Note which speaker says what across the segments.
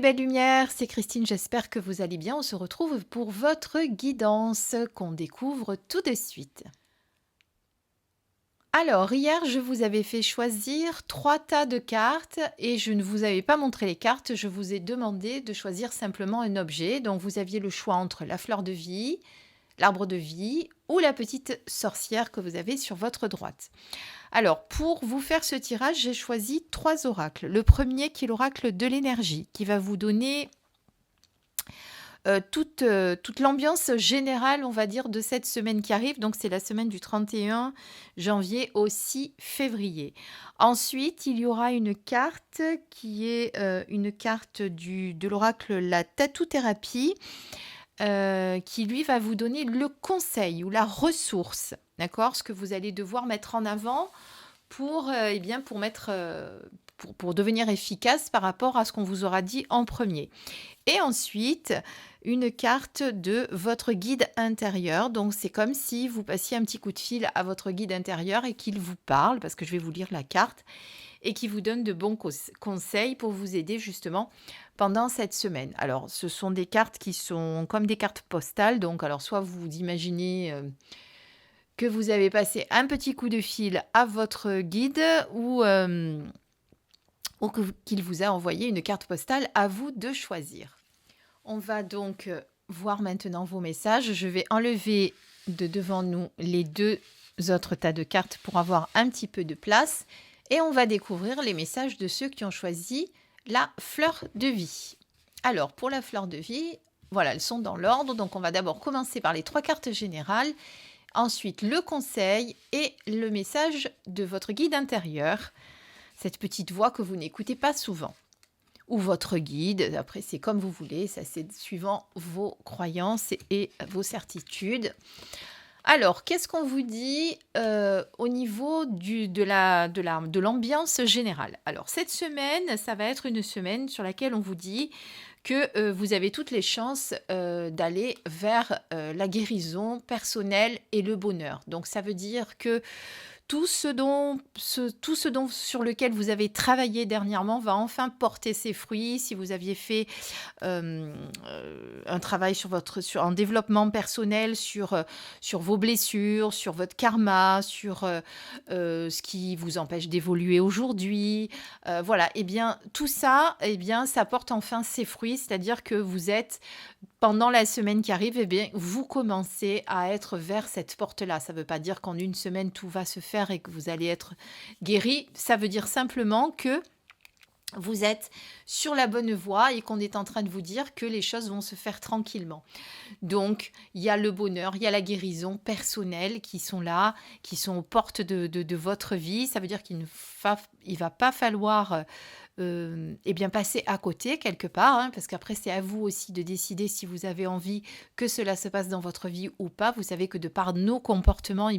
Speaker 1: belle lumière, c'est Christine, j'espère que vous allez bien. On se retrouve pour votre guidance qu'on découvre tout de suite. Alors, hier, je vous avais fait choisir 3 tas de cartes et je ne vous avais pas montré les cartes, je vous ai demandé de choisir simplement un objet. Donc, vous aviez le choix entre la fleur de vie, l'arbre de vie ou la petite sorcière que vous avez sur votre droite. Alors, pour vous faire ce tirage, j'ai choisi 3 oracles. Le premier qui est l'oracle de l'énergie, qui va vous donner toute l'ambiance générale, on va dire, de cette semaine qui arrive. Donc, c'est la semaine du 31 janvier au 6 février. Ensuite, il y aura une carte qui est une carte de l'oracle La Tattoo-thérapie, qui lui va vous donner le conseil ou la ressource, d'accord? Ce que vous allez devoir mettre en avant pour, pour devenir efficace par rapport à ce qu'on vous aura dit en premier. Et ensuite, une carte de votre guide intérieur. Donc, c'est comme si vous passiez un petit coup de fil à votre guide intérieur et qu'il vous parle, parce que je vais vous lire la carte, et qui vous donne de bons conseils pour vous aider justement pendant cette semaine. Alors, ce sont des cartes qui sont comme des cartes postales. Donc, alors, soit vous imaginez que vous avez passé un petit coup de fil à votre guide ou qu'il vous a envoyé une carte postale, à vous de choisir. On va donc voir maintenant vos messages. Je vais enlever de devant nous les 2 autres tas de cartes pour avoir un petit peu de place. Et on va découvrir les messages de ceux qui ont choisi la fleur de vie. Alors, pour la fleur de vie, voilà, elles sont dans l'ordre. Donc, on va d'abord commencer par les 3 cartes générales. Ensuite, le conseil et le message de votre guide intérieur. Cette petite voix que vous n'écoutez pas souvent. Ou votre guide, après c'est comme vous voulez, ça c'est suivant vos croyances et vos certitudes. Alors, qu'est-ce qu'on vous dit au niveau de l'ambiance générale? Alors, cette semaine, ça va être une semaine sur laquelle on vous dit que vous avez toutes les chances d'aller vers la guérison personnelle et le bonheur. Donc, ça veut dire que tout ce dont sur lequel vous avez travaillé dernièrement va enfin porter ses fruits. Si vous aviez fait un travail sur un développement personnel, sur vos blessures, sur votre karma, sur ce qui vous empêche d'évoluer aujourd'hui, voilà, et bien tout ça, ça porte enfin ses fruits, c'est-à-dire que vous êtes pendant la semaine qui arrive, vous commencez à être vers cette porte-là. Ça ne veut pas dire qu'en une semaine, tout va se faire et que vous allez être guéri. Ça veut dire simplement que vous êtes sur la bonne voie et qu'on est en train de vous dire que les choses vont se faire tranquillement. Donc, il y a le bonheur, il y a la guérison personnelle qui sont là, qui sont aux portes de votre vie. Ça veut dire qu'il ne va pas falloir passer à côté quelque part, hein, parce qu'après, c'est à vous aussi de décider si vous avez envie que cela se passe dans votre vie ou pas. Vous savez que de par nos comportements,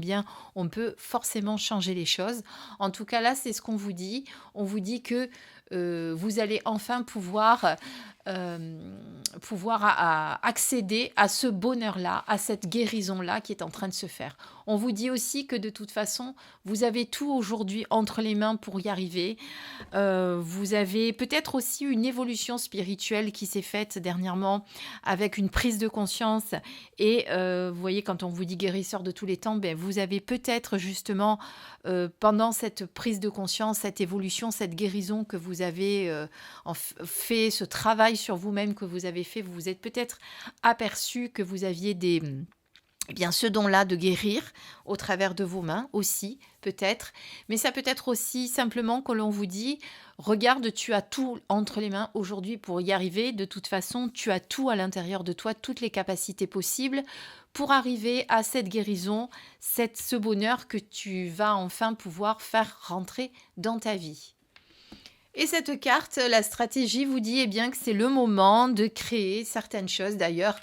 Speaker 1: on peut forcément changer les choses. En tout cas, là, c'est ce qu'on vous dit. On vous dit que vous allez enfin pouvoir accéder à ce bonheur-là, à cette guérison-là qui est en train de se faire. On vous dit aussi que de toute façon, vous avez tout aujourd'hui entre les mains pour y arriver. Vous avez peut-être aussi une évolution spirituelle qui s'est faite dernièrement avec une prise de conscience. Et vous voyez, quand on vous dit guérisseur de tous les temps, vous avez peut-être justement, pendant cette prise de conscience, cette évolution, cette guérison que vous avez fait, ce travail sur vous-même que vous avez fait, vous vous êtes peut-être aperçu que vous aviez ce don-là de guérir au travers de vos mains aussi, peut-être. Mais ça peut être aussi simplement que l'on vous dit, regarde, tu as tout entre les mains aujourd'hui pour y arriver. De toute façon, tu as tout à l'intérieur de toi, toutes les capacités possibles pour arriver à cette guérison, ce bonheur que tu vas enfin pouvoir faire rentrer dans ta vie. Et cette carte, la stratégie vous dit que c'est le moment de créer certaines choses. D'ailleurs,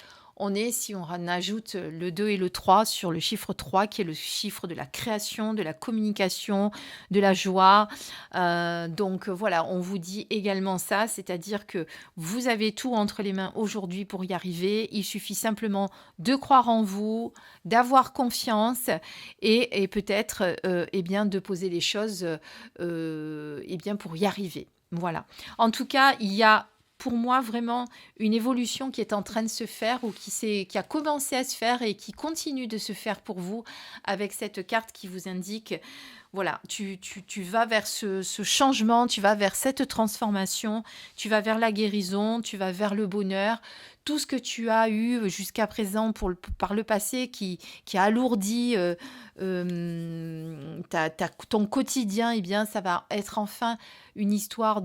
Speaker 1: si on ajoute le 2 et le 3 sur le chiffre 3, qui est le chiffre de la création, de la communication, de la joie. Donc voilà, on vous dit également ça, c'est-à-dire que vous avez tout entre les mains aujourd'hui pour y arriver. Il suffit simplement de croire en vous, d'avoir confiance et peut-être de poser les choses pour y arriver. Voilà. En tout cas, il y a pour moi vraiment une évolution qui est en train de se faire ou qui a commencé à se faire et qui continue de se faire pour vous avec cette carte qui vous indique, voilà, tu vas vers ce changement, tu vas vers cette transformation, tu vas vers la guérison, tu vas vers le bonheur. Tout ce que tu as eu jusqu'à présent par le passé qui a alourdi ton quotidien, eh bien, ça va être enfin une histoire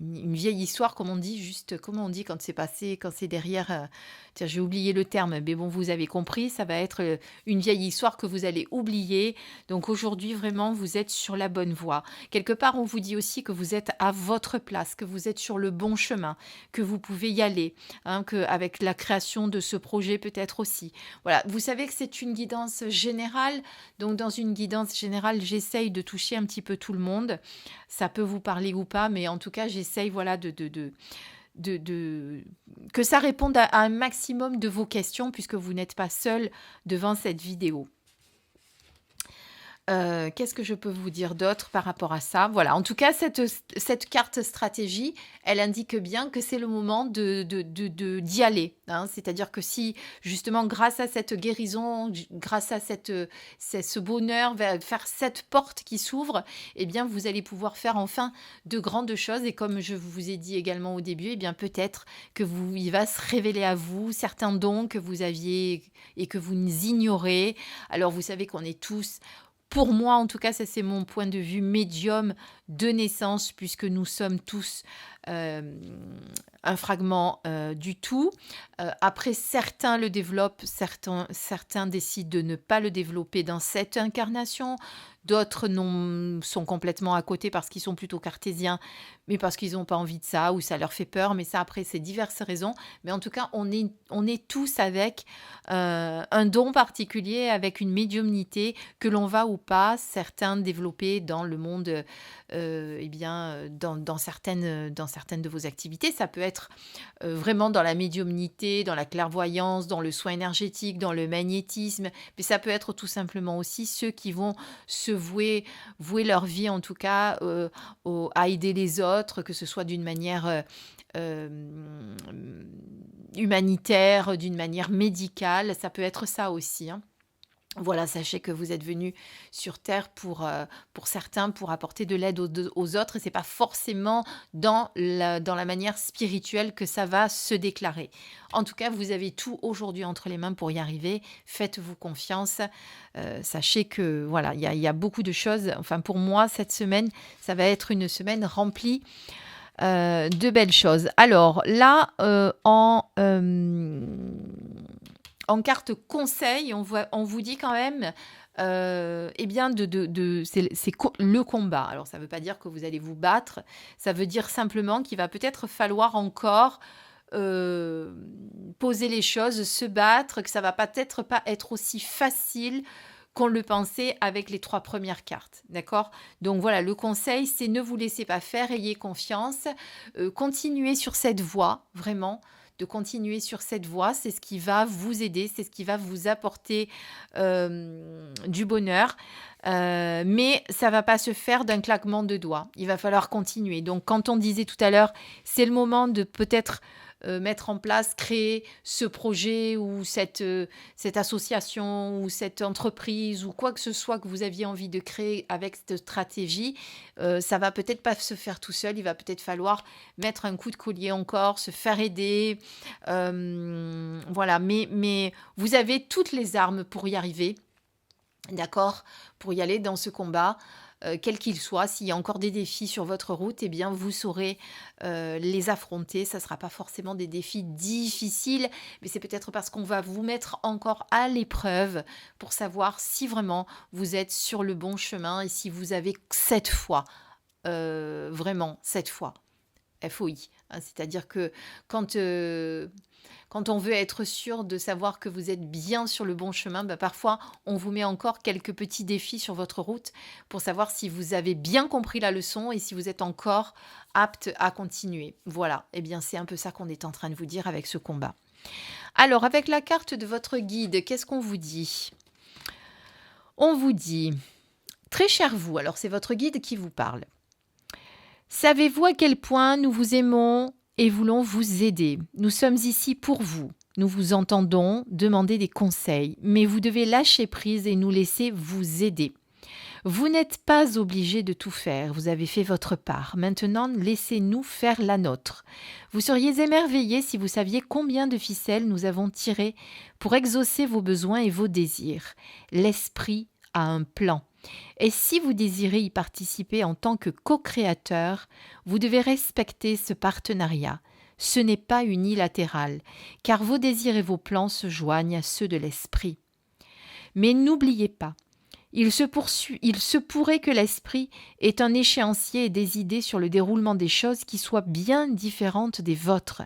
Speaker 1: une vieille histoire, comme on dit, juste, comment on dit quand c'est passé, quand c'est derrière, tiens, j'ai oublié le terme, mais bon, vous avez compris, ça va être une vieille histoire que vous allez oublier. Donc aujourd'hui, vraiment, vous êtes sur la bonne voie. Quelque part, on vous dit aussi que vous êtes à votre place, que vous êtes sur le bon chemin, que vous pouvez y aller, hein, avec la création de ce projet peut-être aussi. Voilà, vous savez que c'est une guidance générale, donc dans une guidance générale, j'essaye de toucher un petit peu tout le monde. Ça peut vous parler ou pas, mais en tout cas, j'essaye, voilà, que ça réponde à un maximum de vos questions, puisque vous n'êtes pas seul devant cette vidéo. Qu'est-ce que je peux vous dire d'autre par rapport à ça? Voilà, en tout cas, cette carte stratégie, elle indique bien que c'est le moment d'y aller, hein. C'est-à-dire que si, justement, grâce à cette guérison, grâce à ce bonheur, faire cette porte qui s'ouvre, eh bien, vous allez pouvoir faire enfin de grandes choses. Et comme je vous ai dit également au début, eh bien, peut-être il va se révéler à vous certains dons que vous aviez et que vous ignorez. Alors, vous savez qu'on est tous... Pour moi, en tout cas, ça c'est mon point de vue médium de naissance, puisque nous sommes tous un fragment du tout. Après, certains le développent, certains décident de ne pas le développer dans cette incarnation. D'autres sont complètement à côté parce qu'ils sont plutôt cartésiens, mais parce qu'ils n'ont pas envie de ça ou ça leur fait peur. Mais ça, après, c'est diverses raisons. Mais en tout cas, on est tous avec un don particulier, avec une médiumnité que l'on va ou pas, certains développer dans le monde, eh bien, dans certaines de vos activités. Ça peut être vraiment dans la médiumnité, dans la clairvoyance, dans le soin énergétique, dans le magnétisme. Mais ça peut être tout simplement aussi ceux qui vont se vouer leur vie, en tout cas, à aider les autres, que ce soit d'une manière humanitaire, d'une manière médicale. Ça peut être ça aussi, hein. Voilà, sachez que vous êtes venus sur Terre pour certains, pour apporter de l'aide aux autres, et c'est pas forcément dans la manière spirituelle que ça va se déclarer. En tout cas, vous avez tout aujourd'hui entre les mains pour y arriver. Faites-vous confiance. Sachez que voilà, il y a beaucoup de choses. Enfin, pour moi, cette semaine, ça va être une semaine remplie de belles choses. Alors là, en carte conseil, on vous dit quand même, eh bien, c'est le combat. Alors, ça ne veut pas dire que vous allez vous battre. Ça veut dire simplement qu'il va peut-être falloir encore poser les choses, se battre, que ça va peut-être pas être aussi facile qu'on le pensait avec les 3 premières cartes, d'accord? Donc voilà, le conseil, c'est ne vous laissez pas faire, ayez confiance, continuez sur cette voie, vraiment, de continuer sur cette voie, c'est ce qui va vous aider, c'est ce qui va vous apporter du bonheur, mais ça va pas se faire d'un claquement de doigts, il va falloir continuer. Donc quand on disait tout à l'heure, c'est le moment de peut-être mettre en place, créer ce projet ou cette association ou cette entreprise ou quoi que ce soit que vous aviez envie de créer avec cette stratégie, ça va peut-être pas se faire tout seul, il va peut-être falloir mettre un coup de collier encore, se faire aider, voilà, mais vous avez toutes les armes pour y arriver, d'accord, pour y aller dans ce combat. Quel qu'il soit, s'il y a encore des défis sur votre route, eh bien, vous saurez les affronter. Ça ne sera pas forcément des défis difficiles, mais c'est peut-être parce qu'on va vous mettre encore à l'épreuve pour savoir si vraiment vous êtes sur le bon chemin et si vous avez cette foi, vraiment cette foi, FOI. Hein, c'est-à-dire que quand on veut être sûr de savoir que vous êtes bien sur le bon chemin, parfois on vous met encore quelques petits défis sur votre route pour savoir si vous avez bien compris la leçon et si vous êtes encore apte à continuer. Voilà, eh bien c'est un peu ça qu'on est en train de vous dire avec ce combat. Alors avec la carte de votre guide, qu'est-ce qu'on vous dit? On vous dit, très cher vous, alors c'est votre guide qui vous parle. Savez-vous à quel point nous vous aimons et voulons vous aider? Nous sommes ici pour vous. Nous vous entendons demander des conseils, mais vous devez lâcher prise et nous laisser vous aider. Vous n'êtes pas obligé de tout faire, vous avez fait votre part. Maintenant, laissez-nous faire la nôtre. Vous seriez émerveillés si vous saviez combien de ficelles nous avons tirées pour exaucer vos besoins et vos désirs. L'esprit a un plan. Et si vous désirez y participer en tant que co-créateur, vous devez respecter ce partenariat. Ce n'est pas unilatéral, car vos désirs et vos plans se joignent à ceux de l'esprit. Mais n'oubliez pas, il se pourrait que l'esprit ait un échéancier et des idées sur le déroulement des choses qui soient bien différentes des vôtres.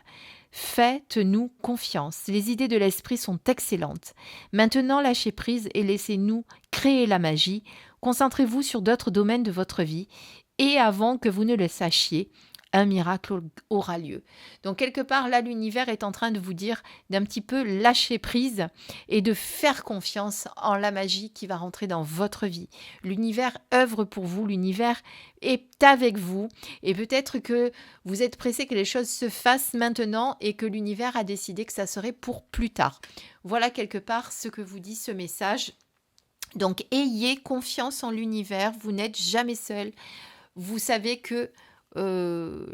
Speaker 1: Faites-nous confiance, les idées de l'esprit sont excellentes. Maintenant, lâchez prise et laissez-nous créer la magie. Concentrez-vous sur d'autres domaines de votre vie et avant que vous ne le sachiez, un miracle aura lieu. Donc quelque part, là, l'univers est en train de vous dire d'un petit peu lâcher prise et de faire confiance en la magie qui va rentrer dans votre vie. L'univers œuvre pour vous, l'univers est avec vous et peut-être que vous êtes pressé que les choses se fassent maintenant et que l'univers a décidé que ça serait pour plus tard. Voilà quelque part ce que vous dit ce message. Donc ayez confiance en l'univers, vous n'êtes jamais seul. Vous savez que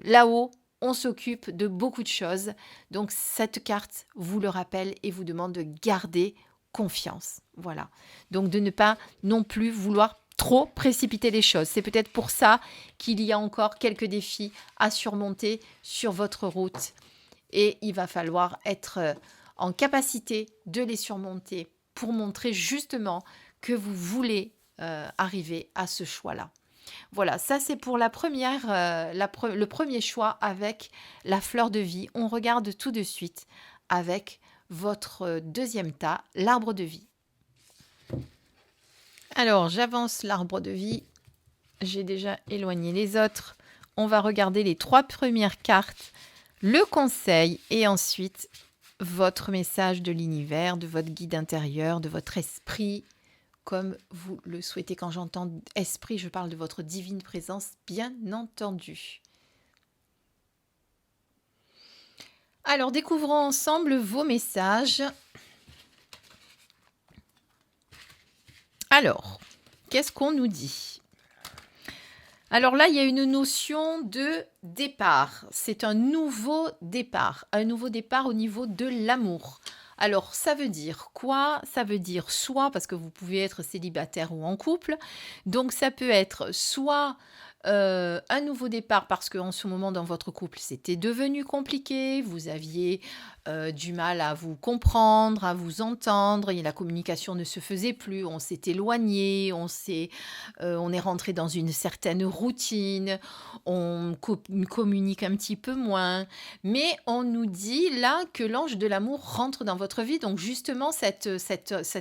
Speaker 1: là-haut, on s'occupe de beaucoup de choses. Donc cette carte vous le rappelle et vous demande de garder confiance. Voilà. Donc de ne pas non plus vouloir trop précipiter les choses. C'est peut-être pour ça qu'il y a encore quelques défis à surmonter sur votre route. Et il va falloir être en capacité de les surmonter pour montrer justement que vous voulez arriver à ce choix-là. Voilà, ça c'est pour le premier choix avec la fleur de vie. On regarde tout de suite avec votre deuxième tas, l'arbre de vie. Alors, j'avance l'arbre de vie. J'ai déjà éloigné les autres. On va regarder les 3 premières cartes, le conseil et ensuite votre message de l'univers, de votre guide intérieur, de votre esprit, comme vous le souhaitez. Quand j'entends esprit, je parle de votre divine présence, bien entendu. Alors, découvrons ensemble vos messages. Alors, qu'est-ce qu'on nous dit? Alors là, il y a une notion de départ. C'est un nouveau départ au niveau de l'amour. Alors, ça veut dire quoi? Ça veut dire soit, parce que vous pouvez être célibataire ou en couple, donc ça peut être soit un nouveau départ parce qu'en ce moment dans votre couple, c'était devenu compliqué, vous aviez du mal à vous comprendre, à vous entendre, et la communication ne se faisait plus, on s'est éloigné, on est rentré dans une certaine routine, on communique un petit peu moins, mais on nous dit là que l'ange de l'amour rentre dans votre vie. Donc justement, cet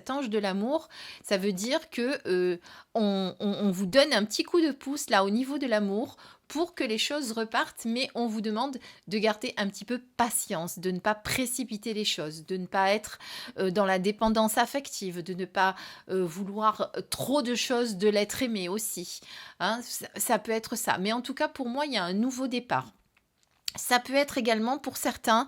Speaker 1: ange de l'amour, ça veut dire que on vous donne un petit coup de pouce là au niveau de l'amour pour que les choses repartent, mais on vous demande de garder un petit peu patience, de ne pas précipiter les choses, de ne pas être dans la dépendance affective, de ne pas vouloir trop de choses de l'être aimé aussi. Hein, ça peut être ça. Mais en tout cas, pour moi, il y a un nouveau départ. Ça peut être également pour certains,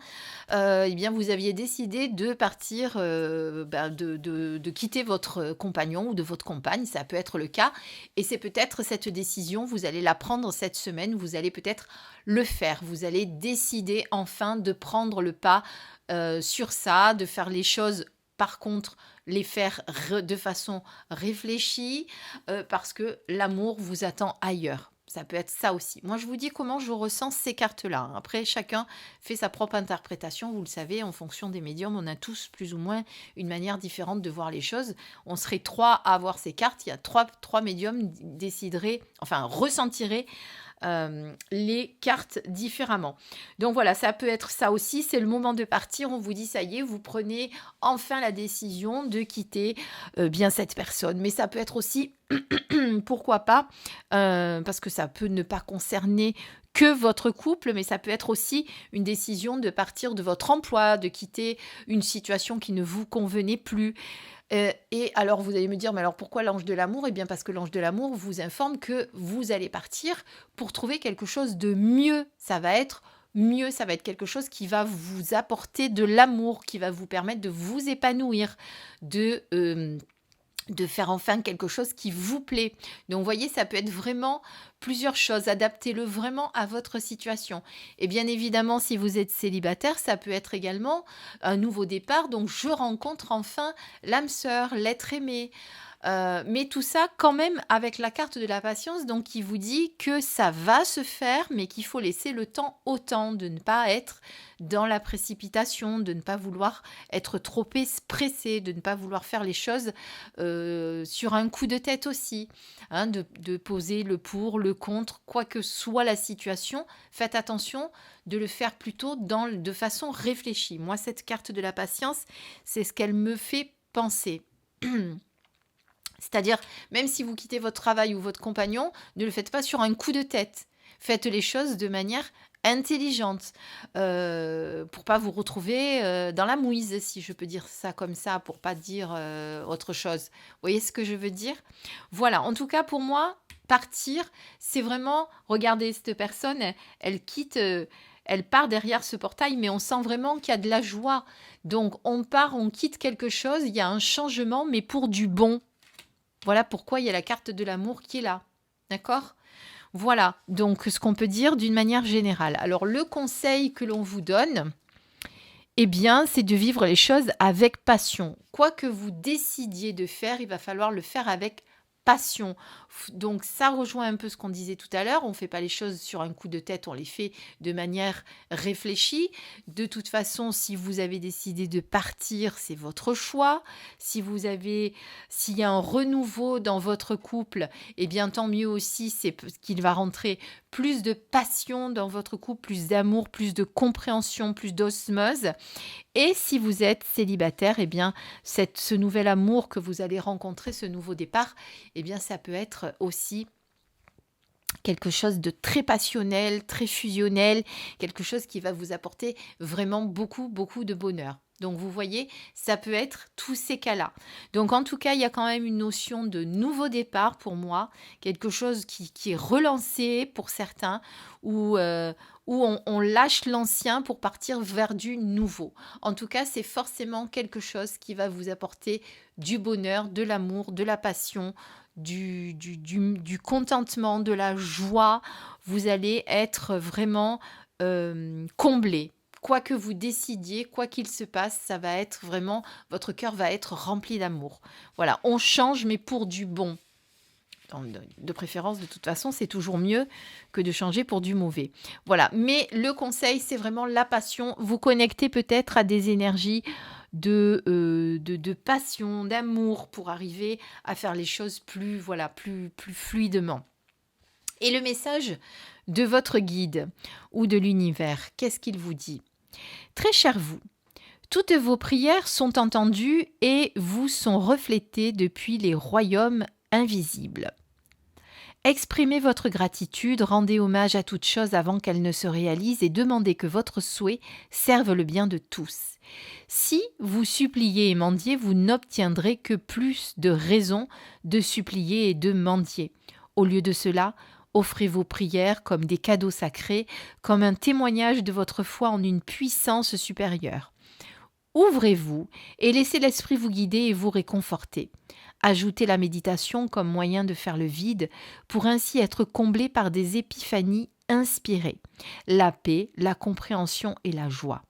Speaker 1: eh bien vous aviez décidé de partir, de quitter votre compagnon ou de votre compagne, ça peut être le cas. Et c'est peut-être cette décision, vous allez la prendre cette semaine, vous allez peut-être le faire. Vous allez décider enfin de prendre le pas sur ça, de faire les choses, par contre, les faire de façon réfléchie, parce que l'amour vous attend ailleurs. Ça peut être ça aussi. Moi, je vous dis comment je ressens ces cartes-là. Après, chacun fait sa propre interprétation. Vous le savez, en fonction des médiums, on a tous plus ou moins une manière différente de voir les choses. On serait 3 à avoir ces cartes. Il y a 3 médiums ressentiraient les cartes différemment. Donc voilà, ça peut être ça aussi. C'est le moment de partir. On vous dit, ça y est, vous prenez enfin la décision de quitter bien cette personne. Mais ça peut être aussi... pourquoi pas, parce que ça peut ne pas concerner que votre couple, mais ça peut être aussi une décision de partir de votre emploi, de quitter une situation qui ne vous convenait plus. Et alors vous allez me dire: «Mais alors pourquoi l'ange de l'amour?» Eh bien parce que l'ange de l'amour vous informe que vous allez partir pour trouver quelque chose de mieux. Ça va être mieux, ça va être quelque chose qui va vous apporter de l'amour, qui va vous permettre de vous épanouir, de, de faire enfin quelque chose qui vous plaît. Donc, vous voyez, ça peut être vraiment plusieurs choses. Adaptez-le vraiment à votre situation. Et bien évidemment, si vous êtes célibataire, ça peut être également un nouveau départ. Donc, je rencontre enfin l'âme sœur, l'être aimé. Mais tout ça quand même avec la carte de la patience, donc qui vous dit que ça va se faire, mais qu'il faut laisser le temps au temps, de ne pas être dans la précipitation, de ne pas vouloir être trop pressé, de ne pas vouloir faire les choses sur un coup de tête aussi, hein, de poser le pour, le contre, quoi que soit la situation, faites attention de le faire plutôt de façon réfléchie. Moi, cette carte de la patience, c'est ce qu'elle me fait penser. C'est-à-dire, même si vous quittez votre travail ou votre compagnon, ne le faites pas sur un coup de tête. Faites les choses de manière intelligente pour pas vous retrouver dans la mouise, si je peux dire ça comme ça, pour pas dire autre chose. Vous voyez ce que je veux dire? Voilà, en tout cas pour moi, partir, c'est vraiment, regardez cette personne, elle quitte, elle part derrière ce portail, mais on sent vraiment qu'il y a de la joie. Donc on part, on quitte quelque chose, il y a un changement, mais pour du bon. Voilà pourquoi il y a la carte de l'amour qui est là. D'accord? Voilà, donc ce qu'on peut dire d'une manière générale. Alors le conseil que l'on vous donne, eh bien, c'est de vivre les choses avec passion. Quoi que vous décidiez de faire, il va falloir le faire avec passion. Donc ça rejoint un peu ce qu'on disait tout à l'heure, on ne fait pas les choses sur un coup de tête, on les fait de manière réfléchie. De toute façon, si vous avez décidé de partir, c'est votre choix. S'il y a un renouveau dans votre couple, eh bien tant mieux aussi, c'est qu'il va rentrer plus de passion dans votre couple, plus d'amour, plus de compréhension, plus d'osmose. Et si vous êtes célibataire, eh bien, ce nouvel amour que vous allez rencontrer, ce nouveau départ, eh bien, ça peut être aussi quelque chose de très passionnel, très fusionnel, quelque chose qui va vous apporter vraiment beaucoup, beaucoup de bonheur. Donc, vous voyez, ça peut être tous ces cas-là. Donc, en tout cas, il y a quand même une notion de nouveau départ pour moi, quelque chose qui est relancé pour certains, où on lâche l'ancien pour partir vers du nouveau. En tout cas, c'est forcément quelque chose qui va vous apporter du bonheur, de l'amour, de la passion, du contentement, de la joie. Vous allez être vraiment comblé. Quoi que vous décidiez, quoi qu'il se passe, ça va être vraiment, votre cœur va être rempli d'amour. Voilà, on change, mais pour du bon. De préférence, de toute façon, c'est toujours mieux que de changer pour du mauvais. Voilà, mais le conseil, c'est vraiment la passion. Vous connectez peut-être à des énergies de passion, d'amour pour arriver à faire les choses plus, voilà, plus fluidement. Et le message de votre guide ou de l'univers, qu'est-ce qu'il vous dit? Très cher vous, toutes vos prières sont entendues et vous sont reflétées depuis les royaumes invisibles. Exprimez votre gratitude, rendez hommage à toute chose avant qu'elle ne se réalise et demandez que votre souhait serve le bien de tous. Si vous suppliez et mendiez, vous n'obtiendrez que plus de raisons de supplier et de mendier. Au lieu de cela, offrez vos prières comme des cadeaux sacrés, comme un témoignage de votre foi en une puissance supérieure. Ouvrez-vous et laissez l'esprit vous guider et vous réconforter. Ajoutez la méditation comme moyen de faire le vide pour ainsi être comblé par des épiphanies inspirées, la paix, la compréhension et la joie.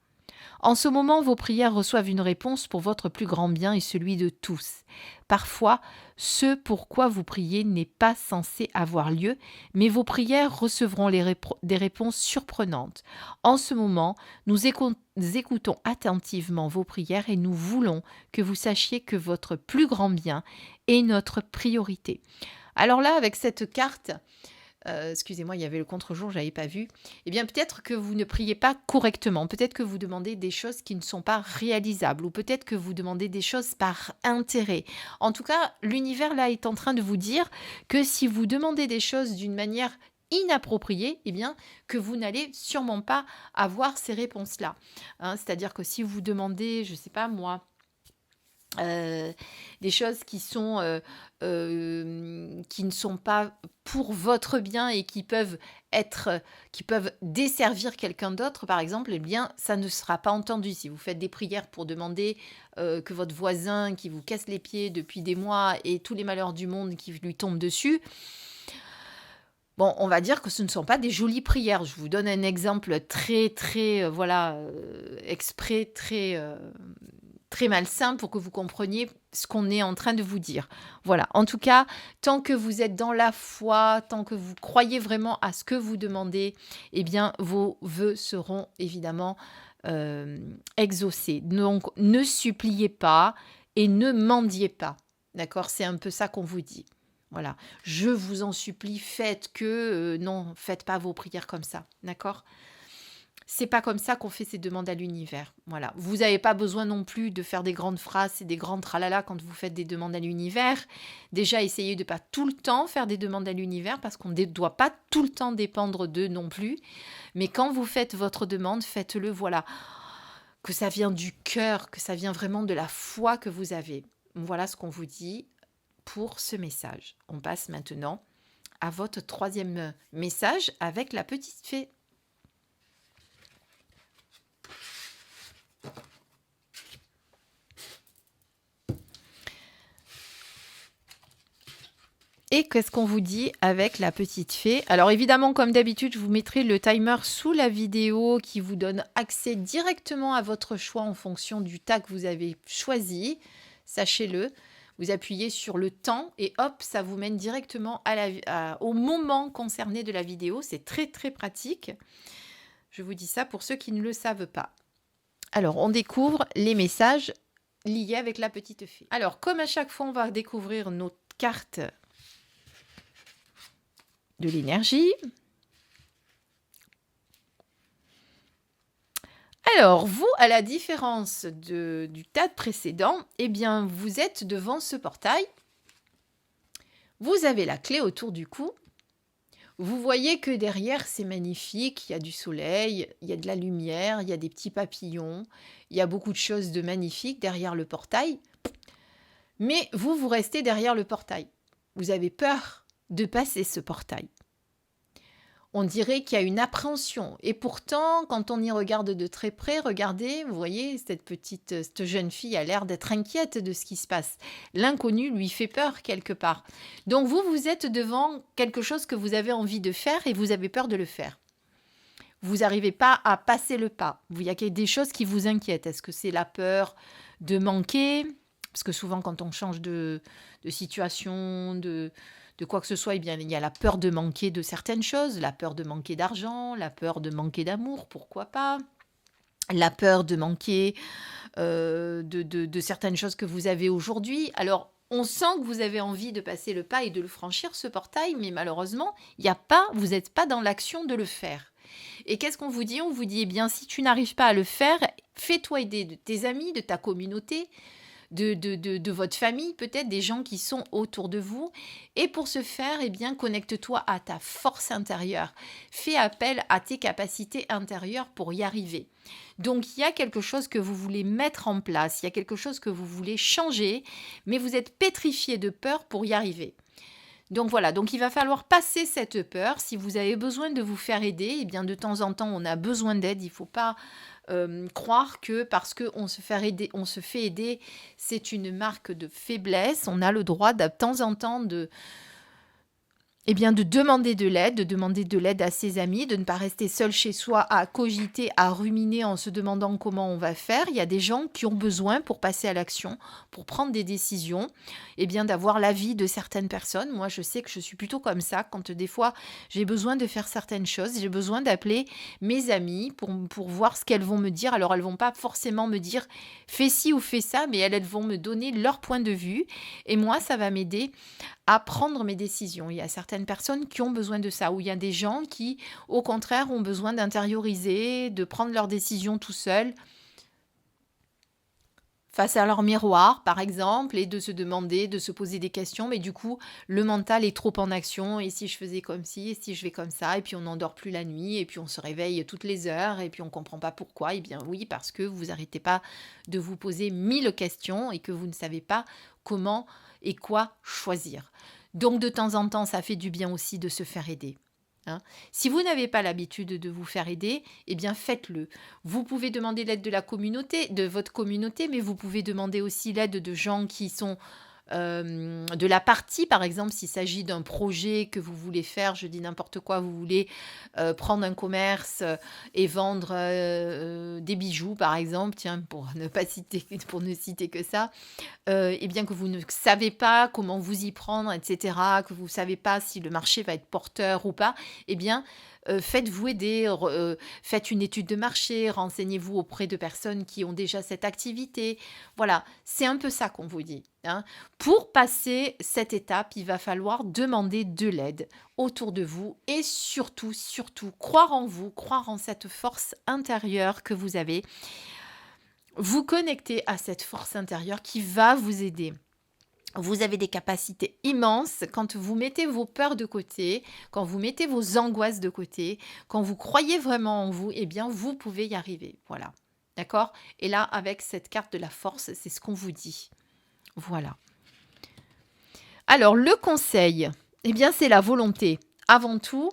Speaker 1: En ce moment, vos prières reçoivent une réponse pour votre plus grand bien et celui de tous. Parfois, ce pourquoi vous priez n'est pas censé avoir lieu, mais vos prières recevront des réponses surprenantes. En ce moment, nous écoutons attentivement vos prières et nous voulons que vous sachiez que votre plus grand bien est notre priorité. Alors là, avec cette carte, excusez-moi, il y avait le contre-jour, je n'avais pas vu. Eh bien, peut-être que vous ne priez pas correctement. Peut-être que vous demandez des choses qui ne sont pas réalisables. Ou peut-être que vous demandez des choses par intérêt. En tout cas, l'univers, là, est en train de vous dire que si vous demandez des choses d'une manière inappropriée, eh bien, que vous n'allez sûrement pas avoir ces réponses-là. Hein, c'est-à-dire que si vous demandez, je ne sais pas moi, euh, des choses qui ne sont pas pour votre bien et qui peuvent desservir quelqu'un d'autre, par exemple, eh bien, ça ne sera pas entendu. Si vous faites des prières pour demander que votre voisin qui vous casse les pieds depuis des mois et tous les malheurs du monde qui lui tombent dessus, bon, on va dire que ce ne sont pas des jolies prières. Je vous donne un exemple très, très, voilà, exprès, très malsain pour que vous compreniez ce qu'on est en train de vous dire. Voilà. En tout cas, tant que vous êtes dans la foi, tant que vous croyez vraiment à ce que vous demandez, eh bien, vos vœux seront évidemment exaucés. Donc, ne suppliez pas et ne mendiez pas. D'accord? C'est un peu ça qu'on vous dit. Voilà. Je vous en supplie, non, faites pas vos prières comme ça. D'accord? C'est pas comme ça qu'on fait ces demandes à l'univers. Voilà. Vous n'avez pas besoin non plus de faire des grandes phrases et des grands tralala quand vous faites des demandes à l'univers. Déjà, essayez de pas tout le temps faire des demandes à l'univers parce qu'on ne doit pas tout le temps dépendre d'eux non plus. Mais quand vous faites votre demande, faites-le, voilà, que ça vient du cœur, que ça vient vraiment de la foi que vous avez. Voilà ce qu'on vous dit pour ce message. On passe maintenant à votre troisième message avec la petite fée. Et qu'est-ce qu'on vous dit avec la petite fée? Alors évidemment, comme d'habitude, je vous mettrai le timer sous la vidéo qui vous donne accès directement à votre choix en fonction du tas que vous avez choisi. Sachez-le, vous appuyez sur le temps et hop, ça vous mène directement au moment concerné de la vidéo. C'est très très pratique. Je vous dis ça pour ceux qui ne le savent pas. Alors, on découvre les messages liés avec la petite fée. Alors, comme à chaque fois, on va découvrir nos cartes de l'énergie. Alors, vous, à la différence du tas précédent, eh bien, vous êtes devant ce portail. Vous avez la clé autour du cou. Vous voyez que derrière, c'est magnifique. Il y a du soleil, il y a de la lumière, il y a des petits papillons. Il y a beaucoup de choses de magnifiques derrière le portail. Mais vous restez derrière le portail. Vous avez peur de passer ce portail. On dirait qu'il y a une appréhension. Et pourtant, quand on y regarde de très près, regardez, vous voyez, cette jeune fille a l'air d'être inquiète de ce qui se passe. L'inconnu lui fait peur quelque part. Donc vous êtes devant quelque chose que vous avez envie de faire et vous avez peur de le faire. Vous n'arrivez pas à passer le pas. Il y a des choses qui vous inquiètent. Est-ce que c'est la peur de manquer? Parce que souvent, quand on change de situation, de quoi que ce soit, eh bien, il y a la peur de manquer de certaines choses, la peur de manquer d'argent, la peur de manquer d'amour, pourquoi pas, la peur de manquer de certaines choses que vous avez aujourd'hui. Alors, on sent que vous avez envie de passer le pas et de le franchir, ce portail, mais malheureusement, vous n'êtes pas dans l'action de le faire. Et qu'est-ce qu'on vous dit? On vous dit, eh bien, si tu n'arrives pas à le faire, fais-toi aider de tes amis, de ta communauté, de votre famille, peut-être des gens qui sont autour de vous. Et pour ce faire, eh bien, connecte-toi à ta force intérieure. Fais appel à tes capacités intérieures pour y arriver. Donc, il y a quelque chose que vous voulez mettre en place, il y a quelque chose que vous voulez changer, mais vous êtes pétrifié de peur pour y arriver. Donc voilà, donc il va falloir passer cette peur. Si vous avez besoin de vous faire aider, eh bien de temps en temps, on a besoin d'aide. Il ne faut pas croire que parce qu'on se fait aider, c'est une marque de faiblesse. On a le droit de temps en temps de demander de l'aide à ses amis, de ne pas rester seul chez soi à cogiter, à ruminer en se demandant comment on va faire. Il y a des gens qui ont besoin pour passer à l'action, pour prendre des décisions, d'avoir l'avis de certaines personnes. Moi, je sais que je suis plutôt comme ça, quand des fois j'ai besoin de faire certaines choses, j'ai besoin d'appeler mes amies pour voir ce qu'elles vont me dire. Alors, elles vont pas forcément me dire fais ci ou fais ça, mais elles vont me donner leur point de vue. Et moi, ça va m'aider à prendre mes décisions. Il y a certaines personnes qui ont besoin de ça, ou il y a des gens qui, au contraire, ont besoin d'intérioriser, de prendre leurs décisions tout seuls. face à leur miroir, par exemple, et de se demander, de se poser des questions, mais du coup, le mental est trop en action, et si je faisais comme ci, et si je vais comme ça, et puis on n'endort plus la nuit, et puis on se réveille toutes les heures, et puis on ne comprend pas pourquoi, eh bien oui, parce que vous n'arrêtez pas de vous poser 1000 questions, et que vous ne savez pas comment et quoi choisir. Donc de temps en temps, ça fait du bien aussi de se faire aider. Hein. Si vous n'avez pas l'habitude de vous faire aider, eh bien faites-le. Vous pouvez demander l'aide de la communauté, de votre communauté, mais vous pouvez demander aussi l'aide de gens qui sont de la partie, par exemple, s'il s'agit d'un projet que vous voulez faire, je dis n'importe quoi, vous voulez prendre un commerce et vendre des bijoux, par exemple, tiens, pour ne citer que ça, et bien que vous ne savez pas comment vous y prendre, etc., que vous ne savez pas si le marché va être porteur ou pas, eh bien, faites-vous aider, faites une étude de marché, renseignez-vous auprès de personnes qui ont déjà cette activité. Voilà, c'est un peu ça qu'on vous dit. Hein. Pour passer cette étape, il va falloir demander de l'aide autour de vous et surtout, croire en vous, croire en cette force intérieure que vous avez. Vous connecter à cette force intérieure qui va vous aider. Vous avez des capacités immenses quand vous mettez vos peurs de côté, quand vous mettez vos angoisses de côté, quand vous croyez vraiment en vous, eh bien, vous pouvez y arriver. Voilà. D'accord ? Et là, avec cette carte de la force, c'est ce qu'on vous dit. Voilà. Alors, le conseil, eh bien, c'est la volonté. Avant tout,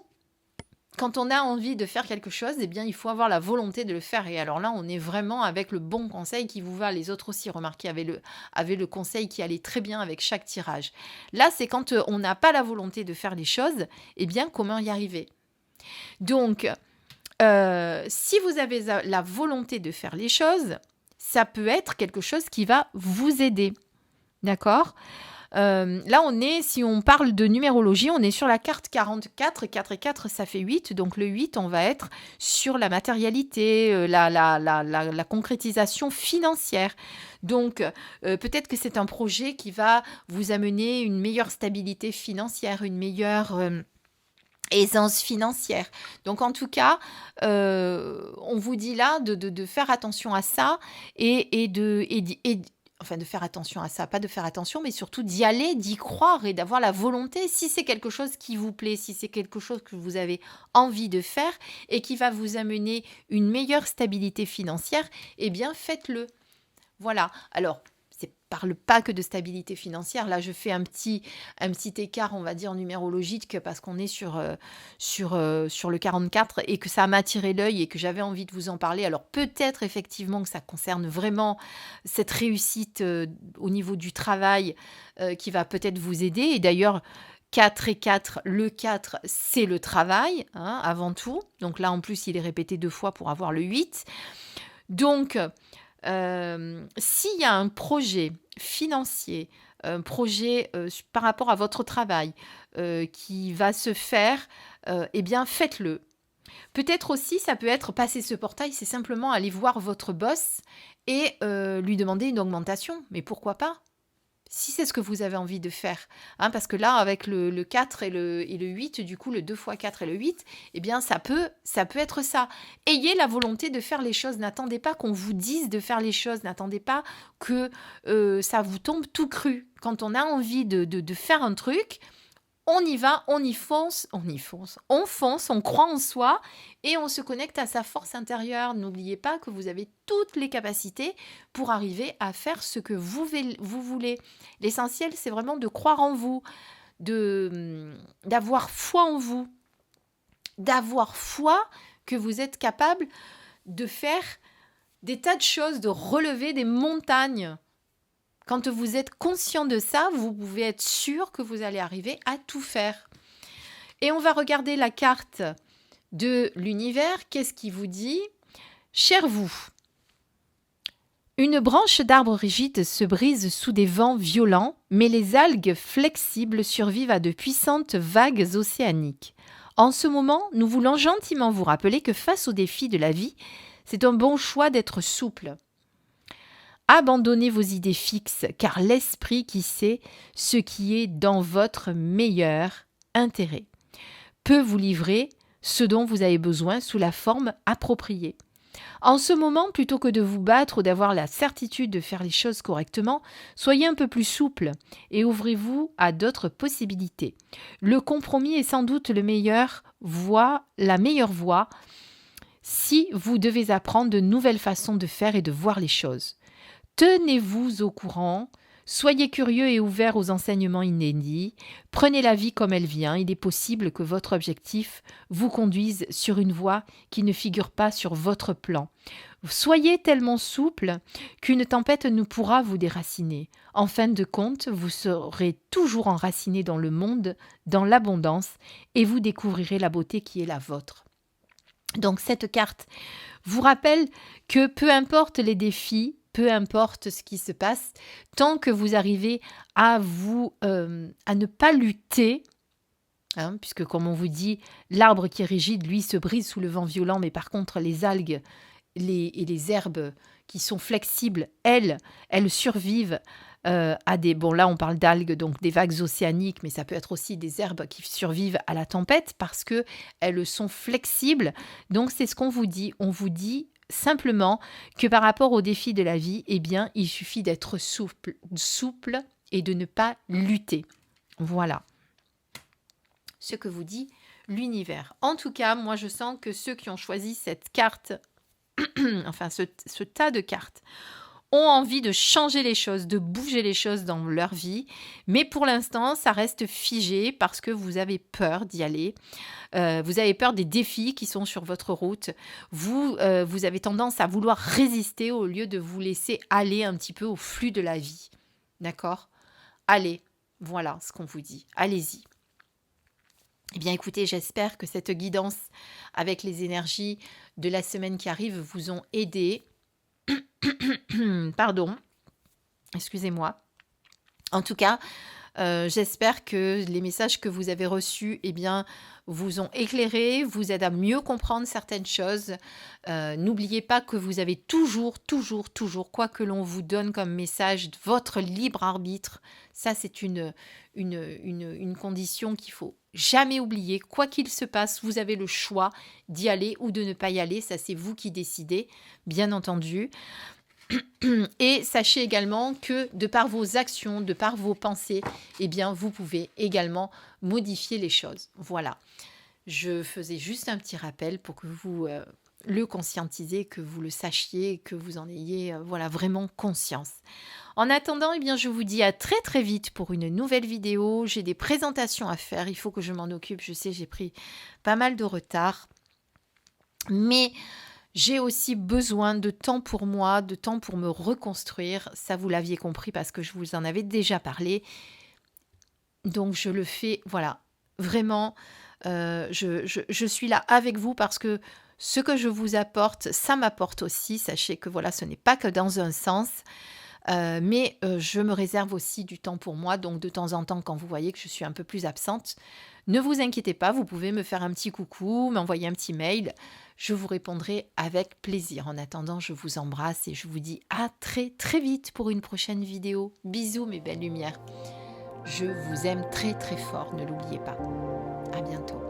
Speaker 1: quand on a envie de faire quelque chose, eh bien, il faut avoir la volonté de le faire. Et alors là, on est vraiment avec le bon conseil qui vous va. Les autres aussi, remarquez, avaient le conseil qui allait très bien avec chaque tirage. Là, c'est quand on n'a pas la volonté de faire les choses, eh bien, comment y arriver ? Donc, si vous avez la volonté de faire les choses, ça peut être quelque chose qui va vous aider. D'accord ? Là, si on parle de numérologie, on est sur la carte 44. 4 et 4, ça fait 8. Donc, le 8, on va être sur la matérialité, la concrétisation financière. Donc, peut-être que c'est un projet qui va vous amener une meilleure stabilité financière, une meilleure aisance financière. Donc, en tout cas, on vous dit là de faire attention à ça enfin, de faire attention à ça, pas de faire attention, mais surtout d'y aller, d'y croire et d'avoir la volonté. Si c'est quelque chose qui vous plaît, si c'est quelque chose que vous avez envie de faire et qui va vous amener une meilleure stabilité financière, eh bien, faites-le. Voilà. Alors, parle pas que de stabilité financière. Là, je fais un petit écart, on va dire, numérologique, parce qu'on est sur le 44 et que ça m'a attiré l'œil et que j'avais envie de vous en parler. Alors, peut-être effectivement que ça concerne vraiment cette réussite au niveau du travail qui va peut-être vous aider. Et d'ailleurs, 4 et 4, le 4, c'est le travail, hein, avant tout. Donc là, en plus, il est répété 2 fois pour avoir le 8. Donc, s'il y a un projet financier, un projet par rapport à votre travail qui va se faire, eh bien faites-le. Peut-être aussi, ça peut être passer ce portail, c'est simplement aller voir votre boss et lui demander une augmentation. Mais pourquoi pas ? Si c'est ce que vous avez envie de faire. Hein, parce que là, avec le 4 et le 8, du coup, le 2 x 4 et le 8, eh bien, ça peut être ça. Ayez la volonté de faire les choses. N'attendez pas qu'on vous dise de faire les choses. N'attendez pas que ça vous tombe tout cru. Quand on a envie de faire un truc, on y va, on fonce, on croit en soi et on se connecte à sa force intérieure. N'oubliez pas que vous avez toutes les capacités pour arriver à faire ce que vous voulez. L'essentiel, c'est vraiment de croire en vous, d'avoir foi en vous, d'avoir foi que vous êtes capable de faire des tas de choses, de relever des montagnes. Quand vous êtes conscient de ça, vous pouvez être sûr que vous allez arriver à tout faire. Et on va regarder la carte de l'univers. Qu'est-ce qui vous dit ? Cher vous, une branche d'arbre rigide se brise sous des vents violents, mais les algues flexibles survivent à de puissantes vagues océaniques. En ce moment, nous voulons gentiment vous rappeler que face aux défis de la vie, c'est un bon choix d'être souple. Abandonnez vos idées fixes, car l'esprit qui sait ce qui est dans votre meilleur intérêt peut vous livrer ce dont vous avez besoin sous la forme appropriée. En ce moment, plutôt que de vous battre ou d'avoir la certitude de faire les choses correctement, soyez un peu plus souple et ouvrez-vous à d'autres possibilités. Le compromis est sans doute la meilleure voie si vous devez apprendre de nouvelles façons de faire et de voir les choses. Tenez-vous au courant, soyez curieux et ouverts aux enseignements inédits, prenez la vie comme elle vient, il est possible que votre objectif vous conduise sur une voie qui ne figure pas sur votre plan. Soyez tellement souple qu'une tempête ne pourra vous déraciner. En fin de compte, vous serez toujours enraciné dans le monde, dans l'abondance, et vous découvrirez la beauté qui est la vôtre. Donc cette carte vous rappelle que peu importe les défis, peu importe ce qui se passe, tant que vous arrivez à ne pas lutter, hein, puisque comme on vous dit, l'arbre qui est rigide, lui, se brise sous le vent violent, mais par contre les algues et les herbes qui sont flexibles, elles survivent à des... Bon, là, on parle d'algues, donc des vagues océaniques, mais ça peut être aussi des herbes qui survivent à la tempête parce qu'elles sont flexibles. Donc, c'est ce qu'on vous dit. On vous dit simplement que par rapport aux défis de la vie, eh bien, il suffit d'être souple et de ne pas lutter. Voilà ce que vous dit l'univers. En tout cas, moi, je sens que ceux qui ont choisi cette carte, enfin ce tas de cartes, ont envie de changer les choses, de bouger les choses dans leur vie. Mais pour l'instant, ça reste figé parce que vous avez peur d'y aller. Vous avez peur des défis qui sont sur votre route. Vous avez tendance à vouloir résister au lieu de vous laisser aller un petit peu au flux de la vie. D'accord ? Allez, voilà ce qu'on vous dit. Allez-y. Eh bien, écoutez, j'espère que cette guidance avec les énergies de la semaine qui arrive vous ont aidé. Pardon, excusez-moi. En tout cas, j'espère que les messages que vous avez reçus, eh bien, vous ont éclairé, vous aident à mieux comprendre certaines choses. N'oubliez pas que vous avez toujours, quoi que l'on vous donne comme message, votre libre arbitre. Ça, c'est une condition qu'il faut jamais oublier. Quoi qu'il se passe, vous avez le choix d'y aller ou de ne pas y aller. Ça, c'est vous qui décidez, bien entendu. Et sachez également que de par vos actions, de par vos pensées, eh bien, vous pouvez également modifier les choses. Voilà. Je faisais juste un petit rappel pour que vous le conscientisez, que vous le sachiez, que vous en ayez voilà, vraiment conscience. En attendant, eh bien, je vous dis à très très vite pour une nouvelle vidéo. J'ai des présentations à faire, il faut que je m'en occupe. Je sais, j'ai pris pas mal de retard. Mais j'ai aussi besoin de temps pour moi, de temps pour me reconstruire. Ça, vous l'aviez compris parce que je vous en avais déjà parlé. Donc, je le fais, voilà, vraiment, je suis là avec vous parce que ce que je vous apporte, ça m'apporte aussi. Sachez que voilà, ce n'est pas que dans un sens. Mais je me réserve aussi du temps pour moi. Donc, de temps en temps, quand vous voyez que je suis un peu plus absente, ne vous inquiétez pas, vous pouvez me faire un petit coucou, m'envoyer un petit mail. Je vous répondrai avec plaisir. En attendant, je vous embrasse et je vous dis à très très vite pour une prochaine vidéo. Bisous mes belles lumières. Je vous aime très très fort, ne l'oubliez pas. À bientôt.